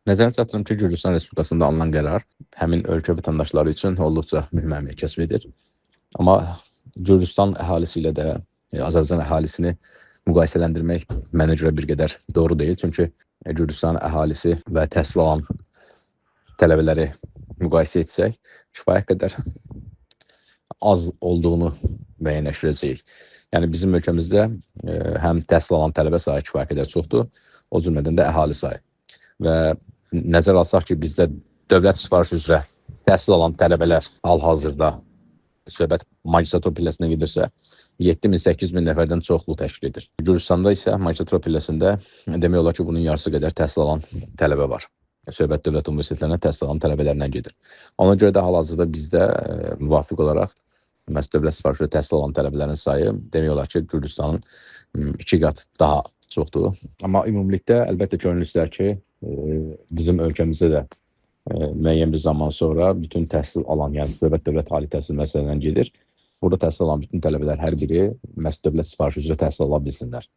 Nəzərə çatdırım ki, Gürcüstan Respublikasında alınan qərar həmin ölkə vətəndaşları üçün olduqca mühüm əhəmiyyət kəsb edir. Amma Gürcüstan əhalisi ilə də Azərbaycan əhalisini müqayisələndirmək mənə görə bir qədər doğru deyil. Çünki Gürcüstan əhalisi və təhsil alan tələbələri müqayisə etsək, kifayət qədər az olduğunu müəyyənləşdirəcəyik. Yəni bizim ölkəmizdə həm təhsil alan tələbə sayı kifayət qədər çoxdur, o cümlədən də əhali sayı. Və nəzər alsaq ki, bizdə dövlət sifarişi üzrə təhsil alan tələbələr hal-hazırda söhbət magistratura pilləsinə gedirsə, 7.000-8.000 nəfərdən çoxluq təşkil edir. Gürcüstanda isə magistratura pilləsində demək olar ki, bunun yarısı qədər təhsil alan tələbə var. Söhbət dövlət universitetlərinə təhsil alan tələbələrlə gedir. Ona görə də hal-hazırda bizdə müvafiq olaraq məhz dövlət sifarişi üzrə təhsil alan tələbələrin sayı demək olar ki, Gürcüstanın 2 qat daha çoxdur. Amma ümumilikdə əlbəttə könül istər ki, bizim ölkəmizdə də müəyyən bir zaman sonra bütün təhsil alan, yəni dövlət ali təhsil müəssisələrindən gedir. Burada təhsil alan bütün tələbələr hər biri məhz dövlət sifarişi üzrə təhsil ala bilsinlər.